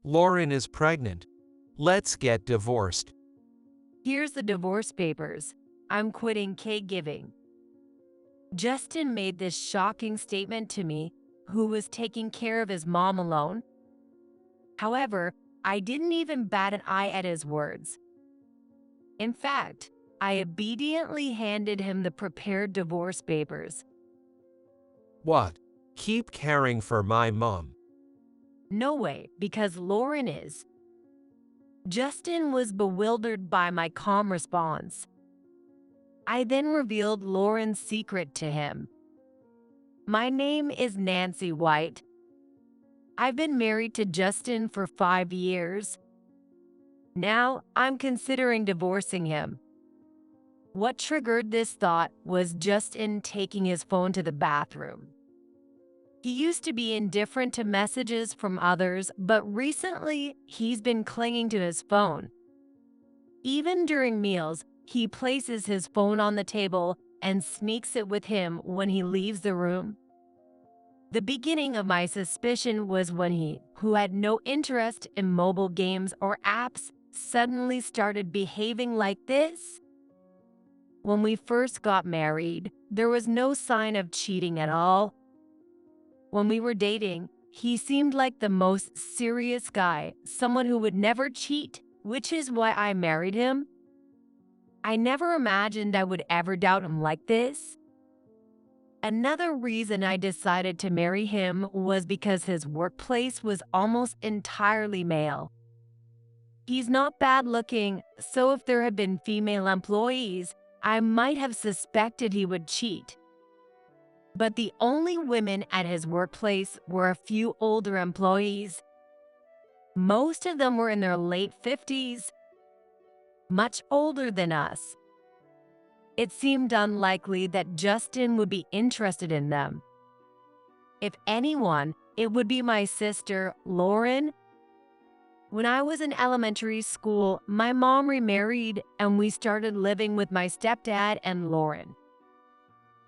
Lauren is pregnant. Let's get divorced. Here's the divorce papers. I'm quitting caregiving. Justin made this shocking statement to me, who was taking care of his mom alone. However, I didn't even bat an eye at his words. In fact, I obediently handed him the prepared divorce papers. What? Keep caring for my mom. No way, because Lauren is. Justin was bewildered by my calm response. I then revealed Lauren's secret to him. My name is Nancy White. I've been married to Justin for 5 years. Now I'm considering divorcing him. What triggered this thought was Justin taking his phone to the bathroom. He used to be indifferent to messages from others, but recently he's been clinging to his phone. Even during meals, he places his phone on the table and sneaks it with him when he leaves the room. The beginning of my suspicion was when he, who had no interest in mobile games or apps, suddenly started behaving like this. When we first got married, there was no sign of cheating at all. When we were dating, he seemed like the most serious guy, someone who would never cheat, which is why I married him. I never imagined I would ever doubt him like this. Another reason I decided to marry him was because his workplace was almost entirely male. He's not bad looking, so if there had been female employees, I might have suspected he would cheat. But the only women at his workplace were a few older employees. Most of them were in their late 50s, much older than us. It seemed unlikely that Justin would be interested in them. If anyone, it would be my sister, Lauren. When I was in elementary school, my mom remarried and we started living with my stepdad and Lauren.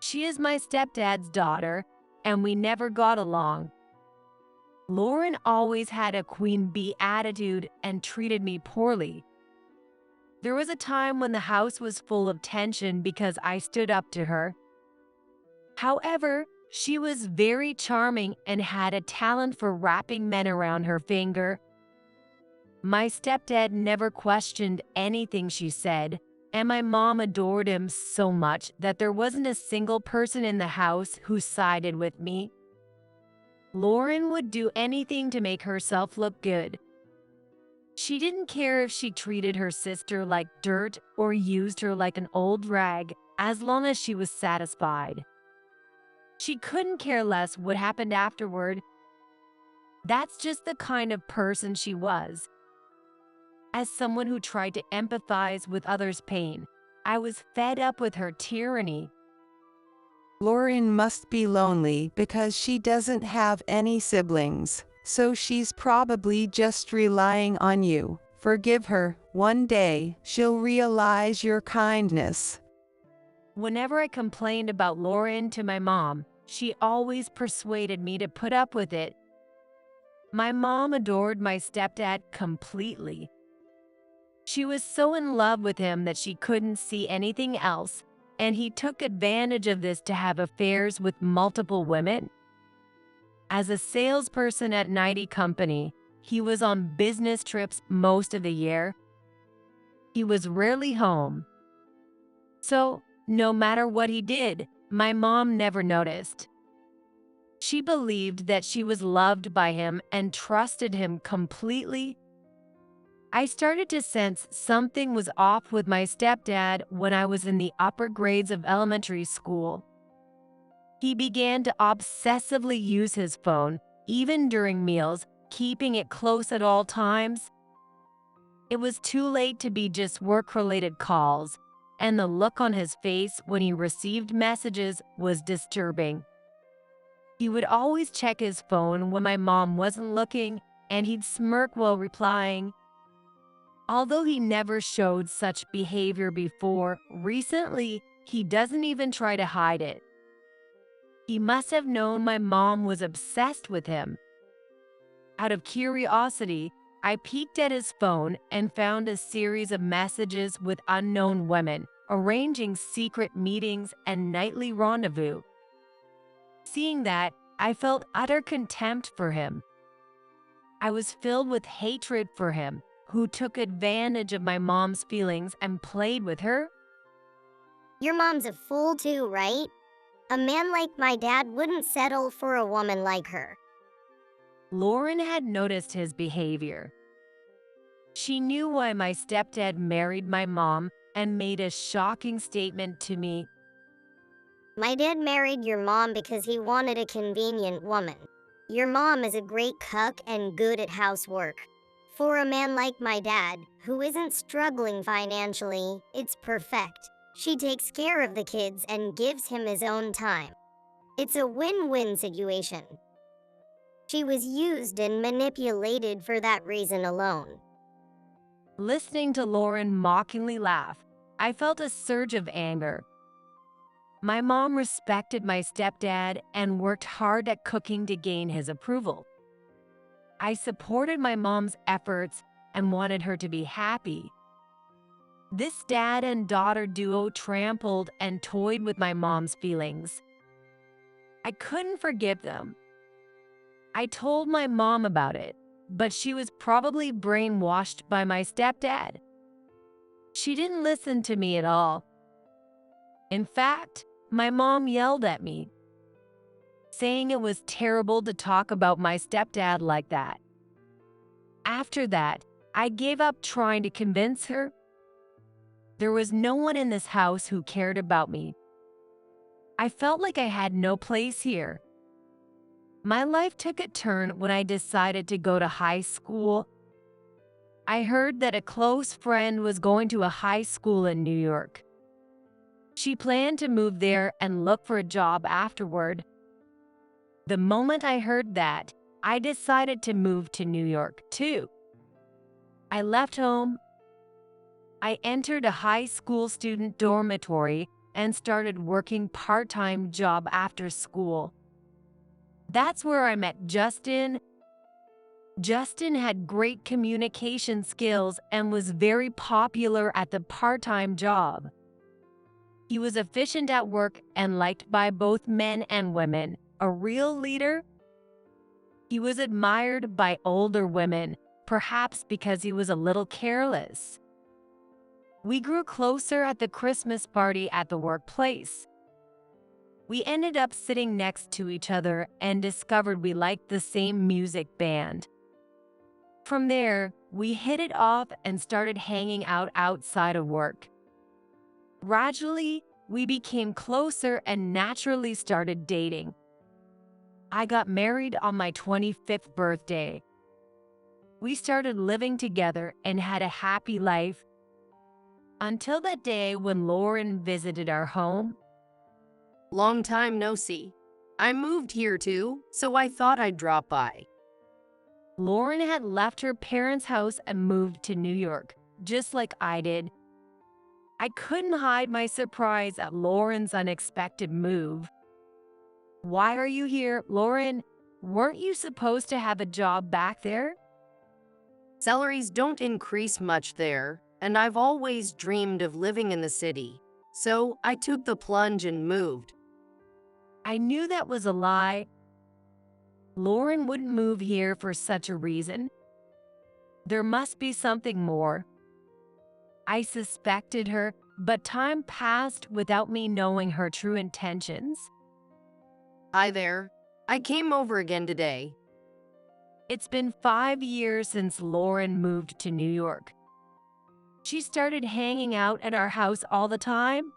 She is my stepdad's daughter, and we never got along. Lauren always had a queen bee attitude and treated me poorly. There was a time when the house was full of tension because I stood up to her. However, she was very charming and had a talent for wrapping men around her finger. My stepdad never questioned anything she said, and my mom adored him so much that there wasn't a single person in the house who sided with me. Lauren would do anything to make herself look good. She didn't care if she treated her sister like dirt or used her like an old rag, as long as she was satisfied. She couldn't care less what happened afterward. That's just the kind of person she was. As someone who tried to empathize with others' pain, I was fed up with her tyranny. Lauren must be lonely because she doesn't have any siblings, so she's probably just relying on you. Forgive her. One day, she'll realize your kindness. Whenever I complained about Lauren to my mom, she always persuaded me to put up with it. My mom adored my stepdad completely. She was so in love with him that she couldn't see anything else, and he took advantage of this to have affairs with multiple women. As a salesperson at an IT company, he was on business trips most of the year. He was rarely home. So, no matter what he did, my mom never noticed. She believed that she was loved by him and trusted him completely. I started to sense something was off with my stepdad when I was in the upper grades of elementary school. He began to obsessively use his phone, even during meals, keeping it close at all times. It was too late to be just work-related calls, and the look on his face when he received messages was disturbing. He would always check his phone when my mom wasn't looking, and he'd smirk while replying. Although he never showed such behavior before, recently, he doesn't even try to hide it. He must have known my mom was obsessed with him. Out of curiosity, I peeked at his phone and found a series of messages with unknown women, arranging secret meetings and nightly rendezvous. Seeing that, I felt utter contempt for him. I was filled with hatred for him, who took advantage of my mom's feelings and played with her. Your mom's a fool too, right? A man like my dad wouldn't settle for a woman like her. Lauren had noticed his behavior. She knew why my stepdad married my mom and made a shocking statement to me. My dad married your mom because he wanted a convenient woman. Your mom is a great cook and good at housework. For a man like my dad, who isn't struggling financially, it's perfect. She takes care of the kids and gives him his own time. It's a win-win situation. She was used and manipulated for that reason alone. Listening to Lauren mockingly laugh, I felt a surge of anger. My mom respected my stepdad and worked hard at cooking to gain his approval. I supported my mom's efforts and wanted her to be happy. This dad and daughter duo trampled and toyed with my mom's feelings. I couldn't forgive them. I told my mom about it, but she was probably brainwashed by my stepdad. She didn't listen to me at all. In fact, my mom yelled at me, saying it was terrible to talk about my stepdad like that. After that, I gave up trying to convince her. There was no one in this house who cared about me. I felt like I had no place here. My life took a turn when I decided to go to high school. I heard that a close friend was going to a high school in New York. She planned to move there and look for a job afterward. The moment I heard that, I decided to move to New York too. I left home. I entered a high school student dormitory and started working part-time job after school. That's where I met Justin. Justin had great communication skills and was very popular at the part-time job. He was efficient at work and liked by both men and women, a real leader. He was admired by older women, perhaps because he was a little careless. We grew closer at the Christmas party at the workplace. We ended up sitting next to each other and discovered we liked the same music band. From there, we hit it off and started hanging out outside of work. Gradually, we became closer and naturally started dating. I got married on my 25th birthday. We started living together and had a happy life until that day when Lauren visited our home. Long time no see. I moved here too, so I thought I'd drop by. Lauren had left her parents' house and moved to New York, just like I did. I couldn't hide my surprise at Lauren's unexpected move. "Why are you here, Lauren? Weren't you supposed to have a job back there?" Salaries don't increase much there, and I've always dreamed of living in the city, so I took the plunge and moved. I knew that was a lie. Lauren wouldn't move here for such a reason. There must be something more. I suspected her, but time passed without me knowing her true intentions. Hi there. I came over again today. It's been 5 years since Lauren moved to New York. She started hanging out at our house all the time.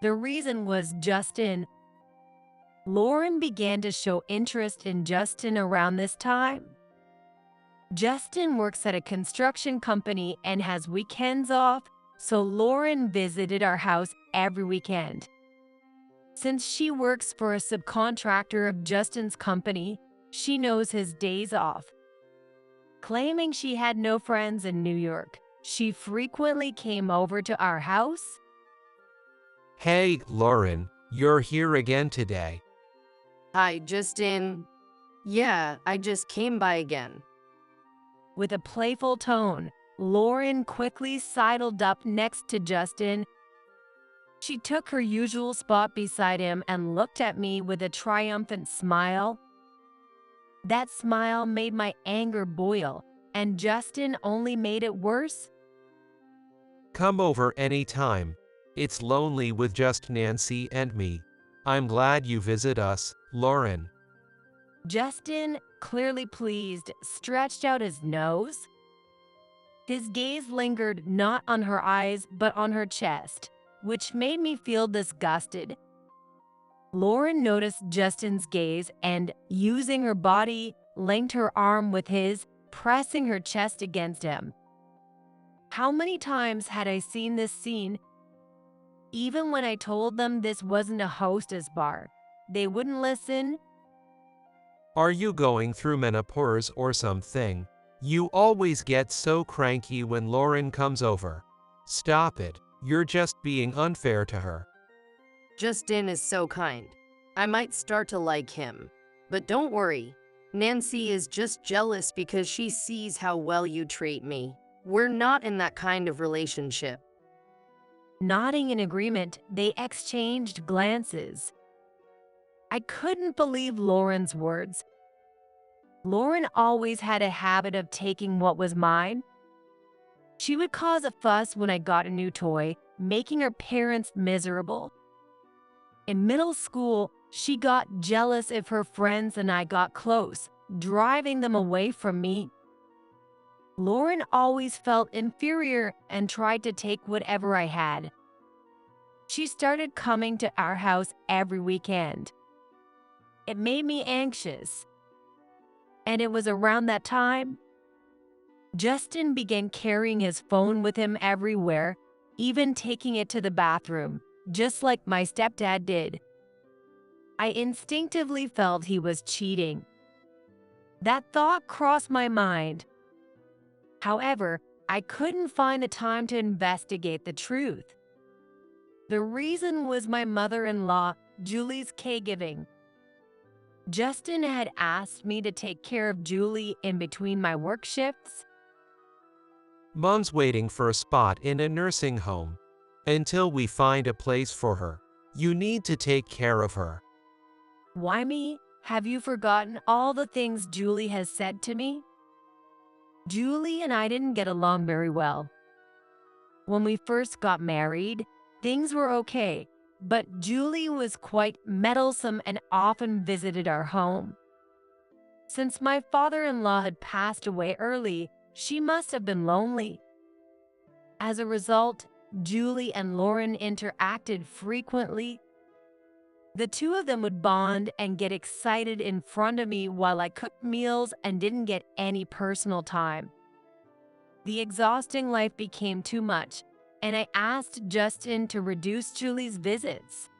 The reason was Justin. Lauren began to show interest in Justin around this time. Justin works at a construction company and has weekends off, so Lauren visited our house every weekend. Since she works for a subcontractor of Justin's company, she knows his days off. Claiming she had no friends in New York, she frequently came over to our house. Hey, Lauren, you're here again today. Hi, Justin. Yeah, I just came by again. With a playful tone, Lauren quickly sidled up next to Justin. She took her usual spot beside him and looked at me with a triumphant smile. That smile made my anger boil, and Justin only made it worse. Come over anytime. It's lonely with just Nancy and me. I'm glad you visit us, Lauren. Justin, clearly pleased, stretched out his nose. His gaze lingered not on her eyes but on her chest, which made me feel disgusted. Lauren noticed Justin's gaze and, using her body, linked her arm with his, pressing her chest against him. How many times had I seen this scene? Even when I told them this wasn't a hostess bar, they wouldn't listen. Are you going through menopause or something? You always get so cranky when Lauren comes over. Stop it. You're just being unfair to her. Justin is so kind. I might start to like him. But don't worry. Nancy is just jealous because she sees how well you treat me. We're not in that kind of relationship. Nodding in agreement, they exchanged glances. I couldn't believe Lauren's words. Lauren always had a habit of taking what was mine. She would cause a fuss when I got a new toy, making her parents miserable. In middle school, she got jealous if her friends and I got close, driving them away from me. Lauren always felt inferior and tried to take whatever I had. She started coming to our house every weekend. It made me anxious. And it was around that time Justin began carrying his phone with him everywhere, even taking it to the bathroom, just like my stepdad did. I instinctively felt he was cheating. That thought crossed my mind. However, I couldn't find the time to investigate the truth. The reason was my mother-in-law, Julie's caregiving. Justin had asked me to take care of Julie in between my work shifts. Mom's waiting for a spot in a nursing home. Until we find a place for her, you need to take care of her. Why me? Have you forgotten all the things Julie has said to me? Julie and I didn't get along very well. When we first got married, things were okay, but Julie was quite meddlesome and often visited our home. Since my father-in-law had passed away early, she must have been lonely. As a result, Julie and Lauren interacted frequently. The two of them would bond and get excited in front of me while I cooked meals and didn't get any personal time. The exhausting life became too much, and I asked Justin to reduce Julie's visits.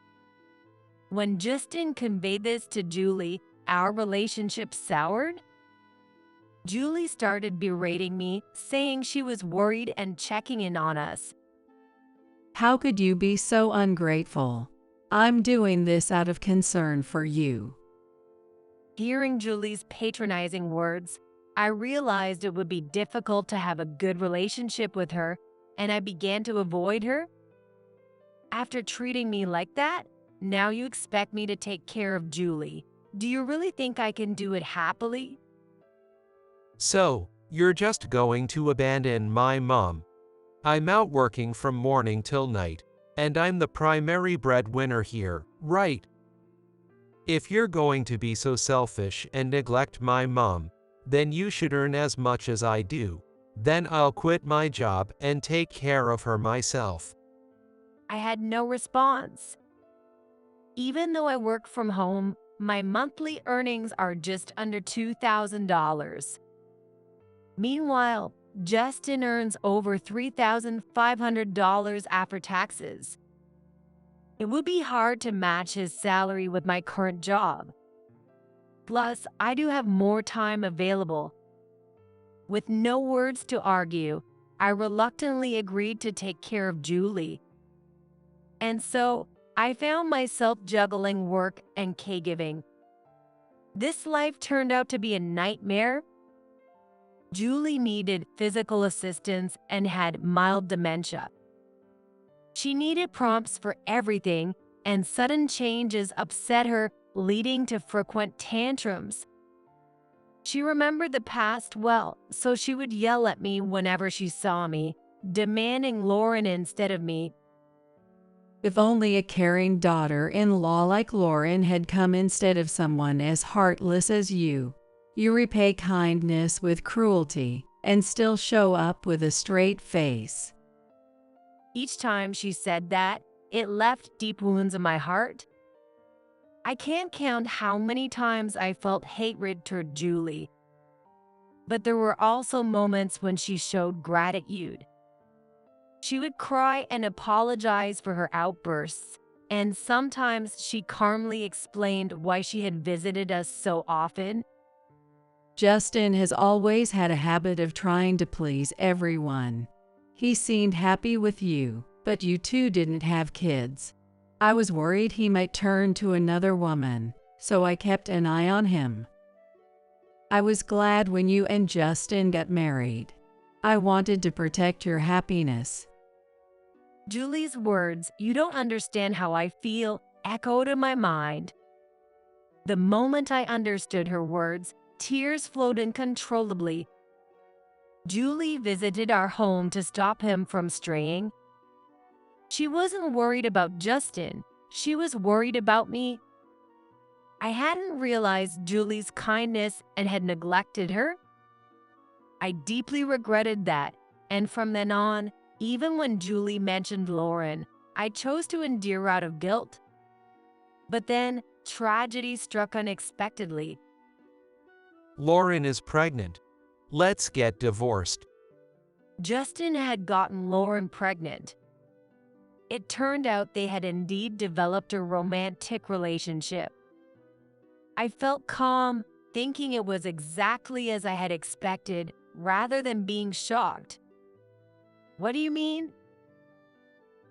When Justin conveyed this to Julie, our relationship soured. Julie started berating me, saying she was worried and checking in on us. How could you be so ungrateful? I'm doing this out of concern for you. Hearing Julie's patronizing words, I realized it would be difficult to have a good relationship with her, and I began to avoid her. After treating me like that, now you expect me to take care of Julie. Do you really think I can do it happily? So, you're just going to abandon my mom? I'm out working from morning till night, and I'm the primary breadwinner here, right? If you're going to be so selfish and neglect my mom, then you should earn as much as I do. Then I'll quit my job and take care of her myself. I had no response. Even though I work from home, my monthly earnings are just under $2,000. Meanwhile, Justin earns over $3,500 after taxes. It would be hard to match his salary with my current job. Plus, I do have more time available. With no words to argue, I reluctantly agreed to take care of Julie. And so, I found myself juggling work and caregiving. This life turned out to be a nightmare. Julie needed physical assistance and had mild dementia. She needed prompts for everything, and sudden changes upset her, leading to frequent tantrums. She remembered the past well, so she would yell at me whenever she saw me, demanding Lauren instead of me. If only a caring daughter-in-law like Lauren had come instead of someone as heartless as you. You repay kindness with cruelty and still show up with a straight face. Each time she said that, it left deep wounds in my heart. I can't count how many times I felt hatred toward Julie. But there were also moments when she showed gratitude. She would cry and apologize for her outbursts, and sometimes she calmly explained why she had visited us so often. Justin has always had a habit of trying to please everyone. He seemed happy with you, but you two didn't have kids. I was worried he might turn to another woman, so I kept an eye on him. I was glad when you and Justin got married. I wanted to protect your happiness. Julie's words, "You don't understand how I feel," echoed in my mind. The moment I understood her words, tears flowed uncontrollably. Julie visited our home to stop him from straying. She wasn't worried about Justin, she was worried about me. I hadn't realized Julie's kindness and had neglected her. I deeply regretted that, and from then on, even when Julie mentioned Lauren, I chose to endure out of guilt. But then, tragedy struck unexpectedly. Lauren is pregnant. Let's get divorced. Justin had gotten Lauren pregnant. It turned out they had indeed developed a romantic relationship. I felt calm, thinking it was exactly as I had expected, rather than being shocked. What do you mean?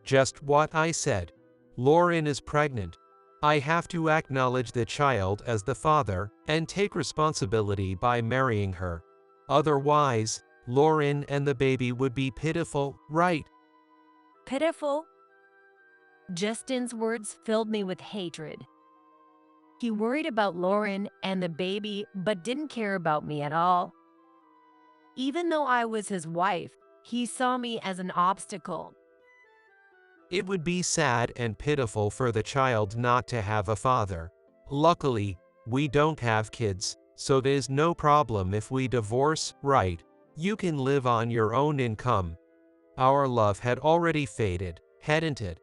Just what I said. Lauren is pregnant. I have to acknowledge the child as the father and take responsibility by marrying her. Otherwise, Lauren and the baby would be pitiful, right? Pitiful? Justin's words filled me with hatred. He worried about Lauren and the baby, but didn't care about me at all. Even though I was his wife, he saw me as an obstacle. It would be sad and pitiful for the child not to have a father. Luckily, we don't have kids, so there's no problem if we divorce, right? You can live on your own income. Our love had already faded, hadn't it?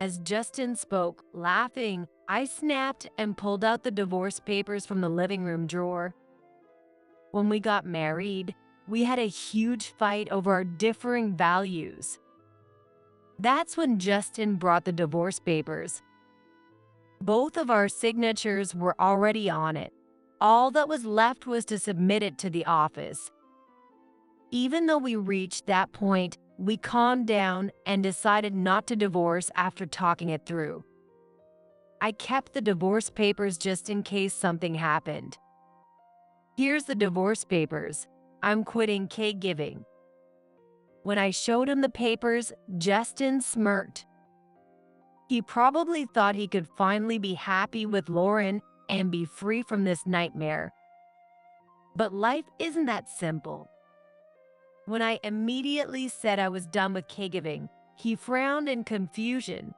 As Justin spoke, laughing, I snapped and pulled out the divorce papers from the living room drawer. When we got married, we had a huge fight over our differing values. That's when Justin brought the divorce papers. Both of our signatures were already on it. All that was left was to submit it to the office. Even though we reached that point, we calmed down and decided not to divorce after talking it through. I kept the divorce papers just in case something happened. Here's the divorce papers. I'm quitting caregiving. When I showed him the papers, Justin smirked. He probably thought he could finally be happy with Lauren and be free from this nightmare. But life isn't that simple. When I immediately said I was done with caregiving, he frowned in confusion.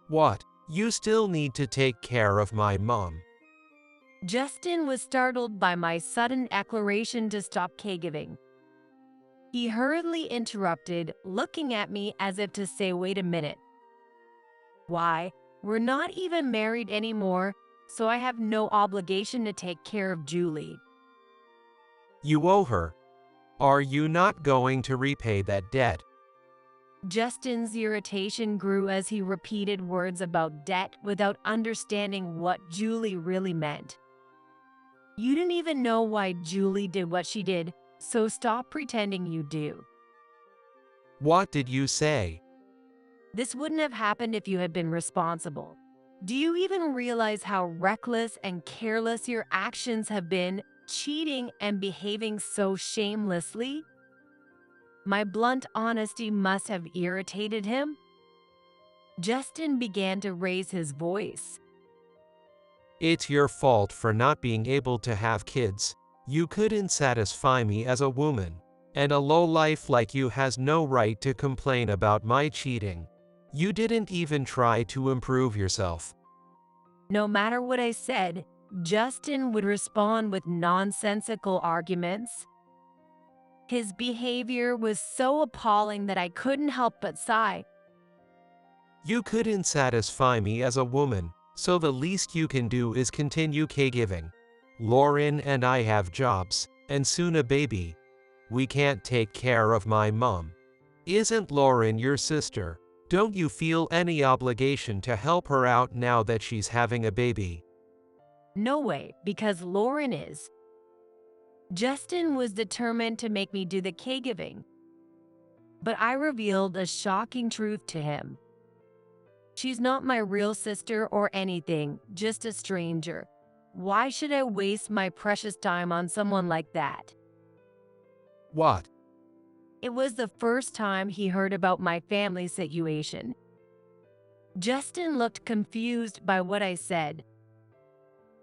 What? You still need to take care of my mom. Justin was startled by my sudden declaration to stop caregiving. He hurriedly interrupted, looking at me as if to say, "Wait a minute. Why, we're not even married anymore, so I have no obligation to take care of Julie." You owe her. Are you not going to repay that debt? Justin's irritation grew as he repeated words about debt without understanding what Julie really meant. You didn't even know why Julie did what she did, so stop pretending you do. What did you say? This wouldn't have happened if you had been responsible. Do you even realize how reckless and careless your actions have been? cheating and behaving so shamelessly? My blunt honesty must have irritated him. Justin began to raise his voice. It's your fault for not being able to have kids. You couldn't satisfy me as a woman. And a lowlife like you has no right to complain about my cheating. You didn't even try to improve yourself. No matter what I said, Justin would respond with nonsensical arguments. His behavior was so appalling that I couldn't help but sigh. You couldn't satisfy me as a woman, so the least you can do is continue caregiving. Lauren and I have jobs, and soon a baby. We can't take care of my mom. Isn't Lauren your sister? Don't you feel any obligation to help her out now that she's having a baby? No way, because Lauren is. Justin was determined to make me do the caregiving. But I revealed a shocking truth to him. She's not my real sister or anything, just a stranger. Why should I waste my precious time on someone like that? What? It was the first time he heard about my family situation. Justin looked confused by what I said.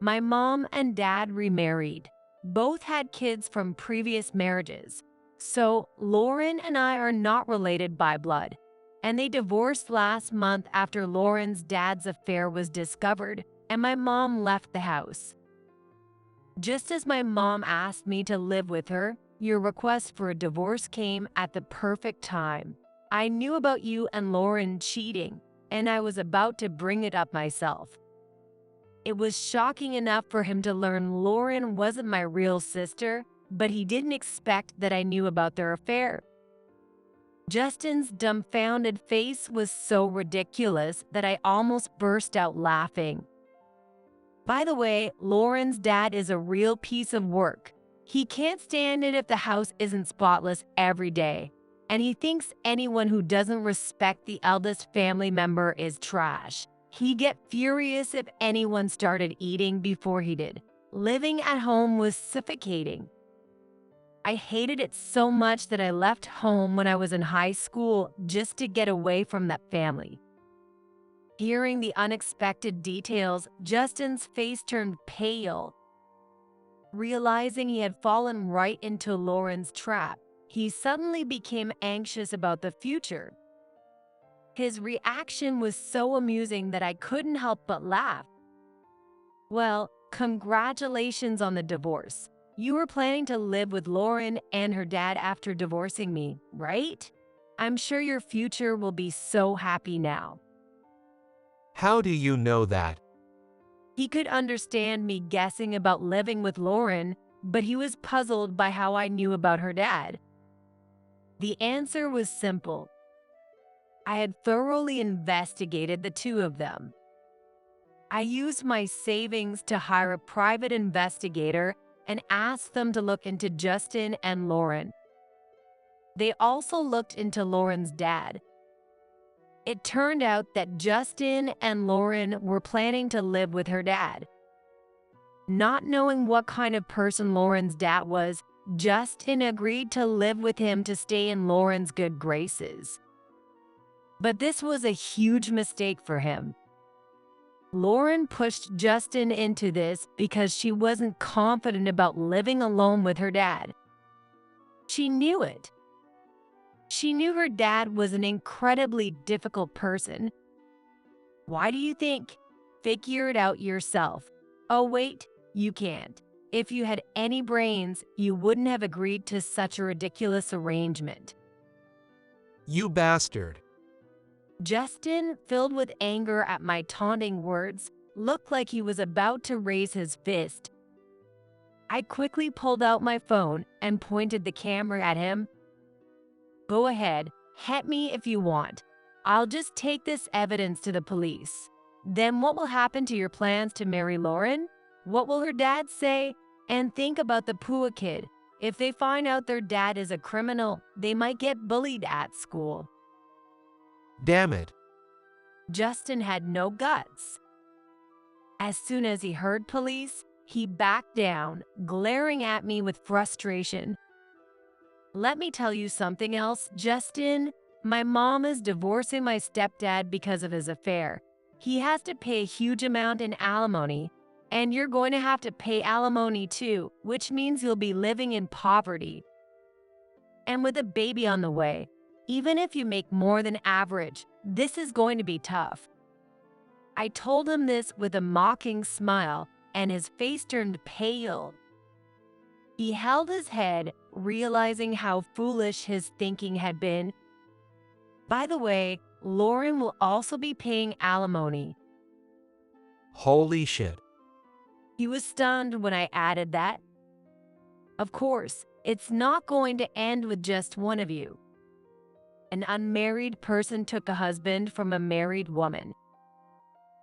My mom and dad remarried. Both had kids from previous marriages. So Lauren and I are not related by blood. And they divorced last month after Lauren's dad's affair was discovered and my mom left the house. Just as my mom asked me to live with her, your request for a divorce came at the perfect time. I knew about you and Lauren cheating, and I was about to bring it up myself. It was shocking enough for him to learn Lauren wasn't my real sister, but he didn't expect that I knew about their affair. Justin's dumbfounded face was so ridiculous that I almost burst out laughing. By the way, Lauren's dad is a real piece of work. He can't stand it if the house isn't spotless every day, and he thinks anyone who doesn't respect the eldest family member is trash. He'd get furious if anyone started eating before he did. Living at home was suffocating. I hated it so much that I left home when I was in high school just to get away from that family. Hearing the unexpected details, Justin's face turned pale. Realizing he had fallen right into Lauren's trap, he suddenly became anxious about the future. His reaction was so amusing that I couldn't help but laugh. Well, congratulations on the divorce. You were planning to live with Lauren and her dad after divorcing me, right? I'm sure your future will be so happy now. How do you know that? He could understand me guessing about living with Lauren, but he was puzzled by how I knew about her dad. The answer was simple. I had thoroughly investigated the two of them. I used my savings to hire a private investigator and asked them to look into Justin and Lauren. They also looked into Lauren's dad. It turned out that Justin and Lauren were planning to live with her dad. Not knowing what kind of person Lauren's dad was, Justin agreed to live with him to stay in Lauren's good graces. But this was a huge mistake for him. Lauren pushed Justin into this because she wasn't confident about living alone with her dad. She knew it. She knew her dad was an incredibly difficult person. Why do you think? Figure it out yourself. Oh wait, you can't. If you had any brains, you wouldn't have agreed to such a ridiculous arrangement. You bastard. Justin, filled with anger at my taunting words, looked like he was about to raise his fist. I quickly pulled out my phone and pointed the camera at him. Go ahead, hit me if you want. I'll just take this evidence to the police. Then what will happen to your plans to marry Lauren? What will her dad say? And think about the Pua kid. If they find out their dad is a criminal, they might get bullied at school. Damn it. Justin had no guts. As soon as he heard police, He backed down, glaring at me with frustration. Let me tell you something else, Justin. My mom is divorcing my stepdad because of his affair. He has to pay a huge amount in alimony, and you're going to have to pay alimony too, which means you'll be living in poverty. And with a baby on the way, even if you make more than average, this is going to be tough. I told him this with a mocking smile, and his face turned pale. He held his head, realizing how foolish his thinking had been. By the way, Lauren will also be paying alimony. Holy shit. He was stunned when I added that. Of course, it's not going to end with just one of you. An unmarried person took a husband from a married woman.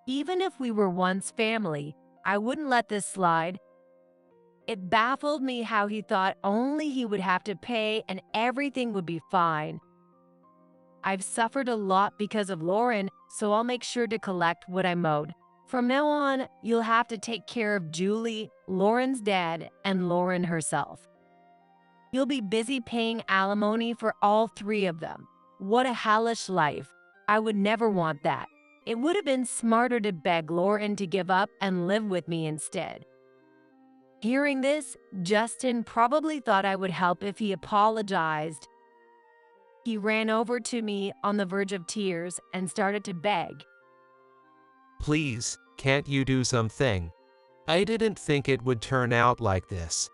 Even if we were once family, I wouldn't let this slide. It baffled me how he thought only he would have to pay and everything would be fine. I've suffered a lot because of Lauren, so I'll make sure to collect what I'm owed. From now on, you'll have to take care of Julie, Lauren's dad, and Lauren herself. You'll be busy paying alimony for all three of them. What a hellish life. I would never want that. It would have been smarter to beg Lauren to give up and live with me instead. Hearing this, Justin probably thought I would help if he apologized. He ran over to me on the verge of tears and started to beg. Please, can't you do something? I didn't think it would turn out like this.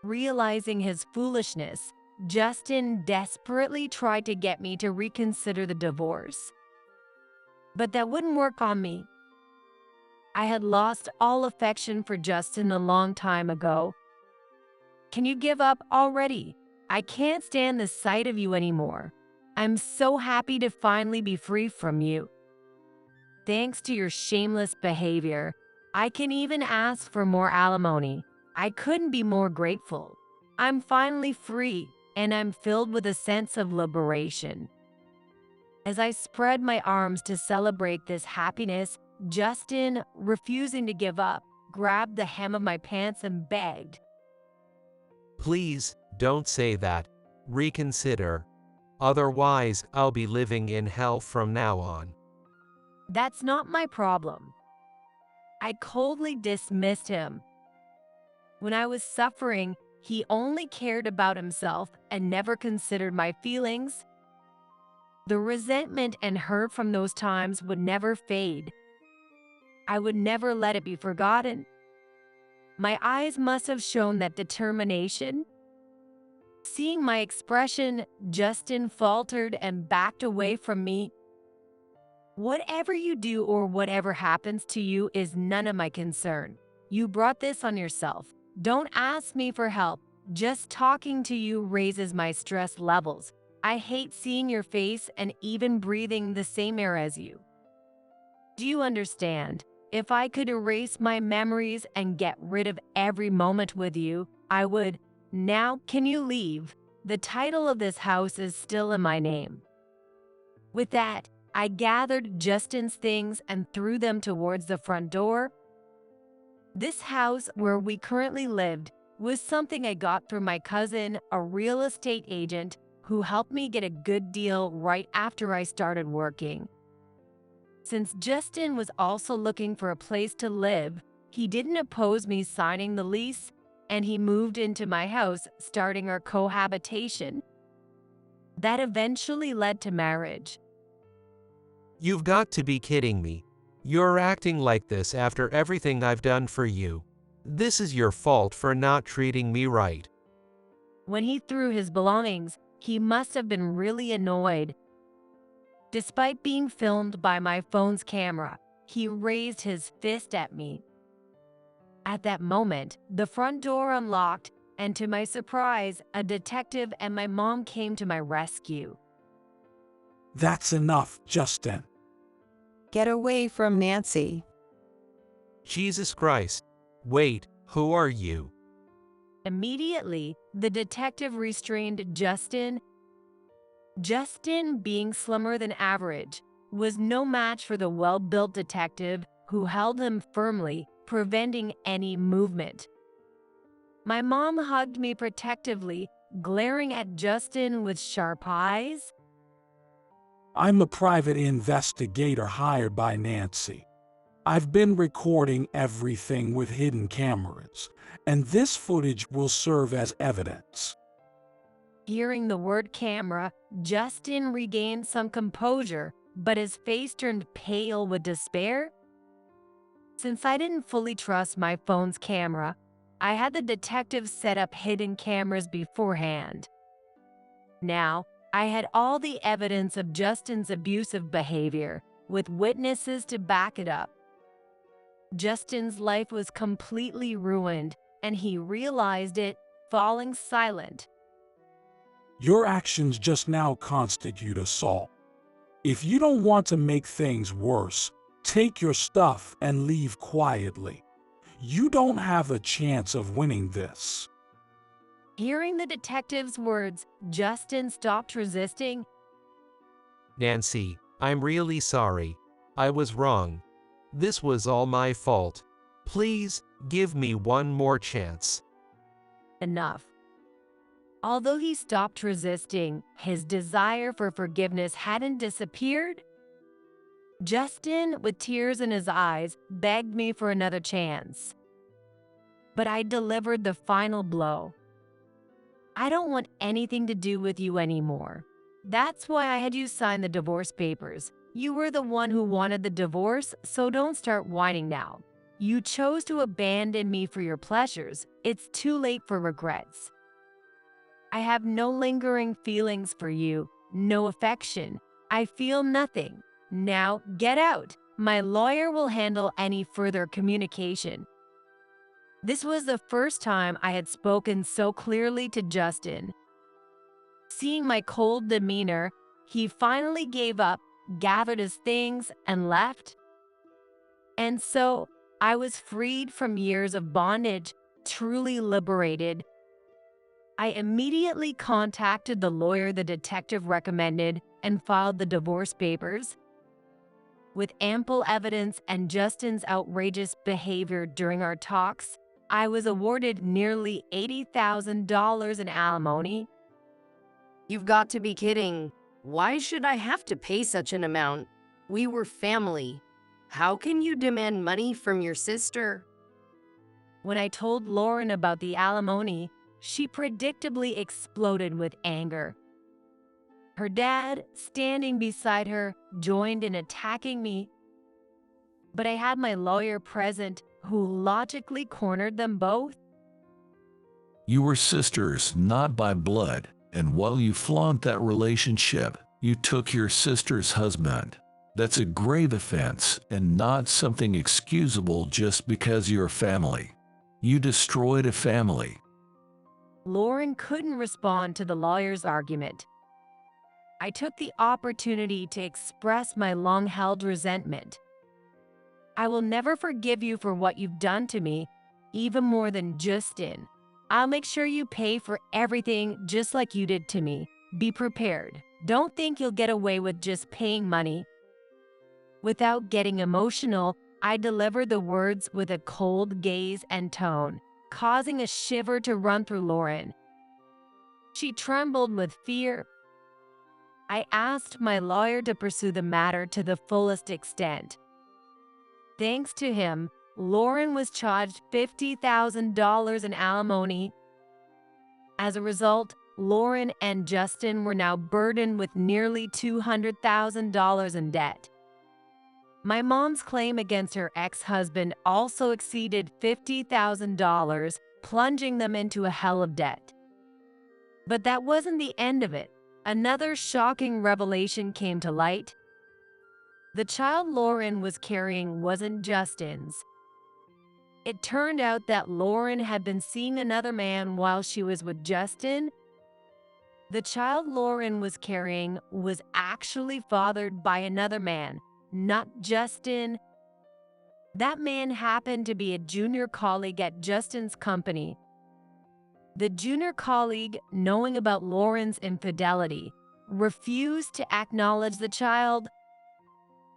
Realizing his foolishness, Justin desperately tried to get me to reconsider the divorce. But that wouldn't work on me. I had lost all affection for Justin a long time ago. Can you give up already? I can't stand the sight of you anymore. I'm so happy to finally be free from you. Thanks to your shameless behavior, I can even ask for more alimony. I couldn't be more grateful. I'm finally free, and I'm filled with a sense of liberation. As I spread my arms to celebrate this happiness, Justin, refusing to give up, grabbed the hem of my pants and begged. Please, don't say that. Reconsider. Otherwise, I'll be living in hell from now on. That's not my problem. I coldly dismissed him. When I was suffering, he only cared about himself and never considered my feelings. The resentment and hurt from those times would never fade. I would never let it be forgotten. My eyes must have shown that determination. Seeing my expression, Justin faltered and backed away from me. Whatever you do or whatever happens to you is none of my concern. You brought this on yourself. Don't ask me for help. Just talking to you raises my stress levels. I hate seeing your face and even breathing the same air as you. Do you understand? If I could erase my memories and get rid of every moment with you, I would. Now, can you leave? The title of this house is still in my name. With that, I gathered Justin's things and threw them towards the front door. This house where we currently lived was something I got through my cousin, a real estate agent, who helped me get a good deal right after I started working. Since Justin was also looking for a place to live, he didn't oppose me signing the lease, and he moved into my house, starting our cohabitation. That eventually led to marriage. You've got to be kidding me. You're acting like this after everything I've done for you. This is your fault for not treating me right. When he threw his belongings, he must have been really annoyed. Despite being filmed by my phone's camera, he raised his fist at me. At that moment, the front door unlocked, and to my surprise, a detective and my mom came to my rescue. That's enough, Justin. Get away from Nancy. Jesus Christ. Wait, who are you? Immediately, the detective restrained Justin. Justin, being slimmer than average, was no match for the well-built detective who held him firmly, preventing any movement. My mom hugged me protectively, glaring at Justin with sharp eyes. I'm a private investigator hired by Nancy. I've been recording everything with hidden cameras, and this footage will serve as evidence. Hearing the word camera, Justin regained some composure, but his face turned pale with despair. Since I didn't fully trust my phone's camera, I had the detectives set up hidden cameras beforehand. Now, I had all the evidence of Justin's abusive behavior, with witnesses to back it up. Justin's life was completely ruined, and he realized it, falling silent. Your actions just now constitute assault. If you don't want to make things worse, take your stuff and leave quietly. You don't have a chance of winning this. Hearing the detective's words, Justin stopped resisting. Nancy, I'm really sorry. I was wrong. This was all my fault. Please, give me one more chance. Enough. Although he stopped resisting, his desire for forgiveness hadn't disappeared. Justin, with tears in his eyes, begged me for another chance. But I delivered the final blow. I don't want anything to do with you anymore. That's why I had you sign the divorce papers. You were the one who wanted the divorce, so don't start whining now. You chose to abandon me for your pleasures. It's too late for regrets. I have no lingering feelings for you, no affection. I feel nothing. Now get out. My lawyer will handle any further communication. This was the first time I had spoken so clearly to Justin. Seeing my cold demeanor, he finally gave up, gathered his things, and left. And so, I was freed from years of bondage, truly liberated. I immediately contacted the lawyer the detective recommended and filed the divorce papers. With ample evidence and Justin's outrageous behavior during our talks, I was awarded nearly $80,000 in alimony. You've got to be kidding. Why should I have to pay such an amount? We were family. How can you demand money from your sister? When I told Lauren about the alimony, she predictably exploded with anger. Her dad, standing beside her, joined in attacking me. But I had my lawyer present, who logically cornered them both. You were sisters, not by blood, and while you flaunt that relationship, you took your sister's husband. That's a grave offense and not something excusable just because you're family. You destroyed a family. Lauren couldn't respond to the lawyer's argument. I took the opportunity to express my long-held resentment. I will never forgive you for what you've done to me, even more than Justin. I'll make sure you pay for everything just like you did to me. Be prepared. Don't think you'll get away with just paying money. Without getting emotional, I delivered the words with a cold gaze and tone, causing a shiver to run through Lauren. She trembled with fear. I asked my lawyer to pursue the matter to the fullest extent. Thanks to him, Lauren was charged $50,000 in alimony. As a result, Lauren and Justin were now burdened with nearly $200,000 in debt. My mom's claim against her ex-husband also exceeded $50,000, plunging them into a hell of debt. But that wasn't the end of it. Another shocking revelation came to light. The child Lauren was carrying wasn't Justin's. It turned out that Lauren had been seeing another man while she was with Justin. The child Lauren was carrying was actually fathered by another man, not Justin. That man happened to be a junior colleague at Justin's company. The junior colleague, knowing about Lauren's infidelity, refused to acknowledge the child.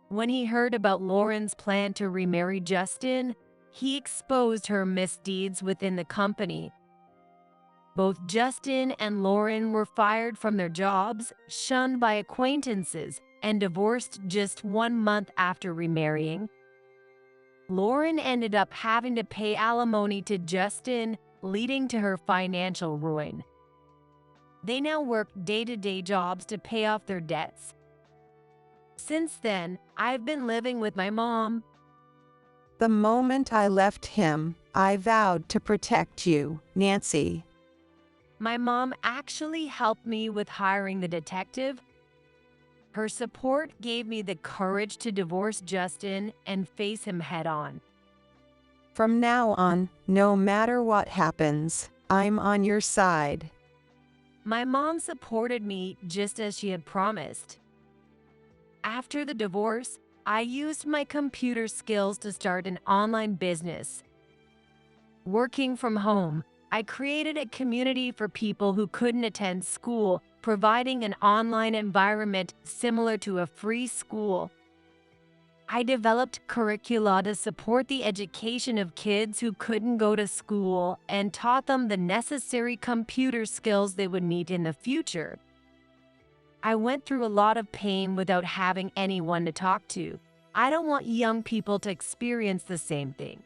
When he heard about Lauren's plan to remarry Justin, he exposed her misdeeds within the company. Both Justin and Lauren were fired from their jobs, shunned by acquaintances, and divorced just 1 month after remarrying. Lauren ended up having to pay alimony to Justin, leading to her financial ruin. They now work day-to-day jobs to pay off their debts. Since then, I've been living with my mom. The moment I left him, I vowed to protect you, Nancy. My mom actually helped me with hiring the detective. Her support gave me the courage to divorce Justin and face him head-on. From now on, no matter what happens, I'm on your side. My mom supported me just as she had promised. After the divorce, I used my computer skills to start an online business. Working from home, I created a community for people who couldn't attend school, providing an online environment similar to a free school. I developed curricula to support the education of kids who couldn't go to school and taught them the necessary computer skills they would need in the future. I went through a lot of pain without having anyone to talk to. I don't want young people to experience the same thing.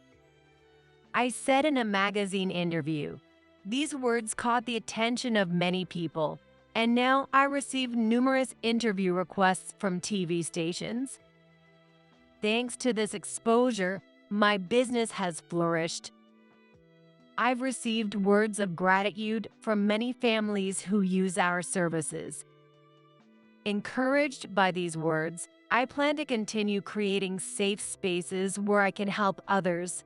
I said in a magazine interview, these words caught the attention of many people, and now I receive numerous interview requests from TV stations. Thanks to this exposure, my business has flourished. I've received words of gratitude from many families who use our services. Encouraged by these words, I plan to continue creating safe spaces where I can help others.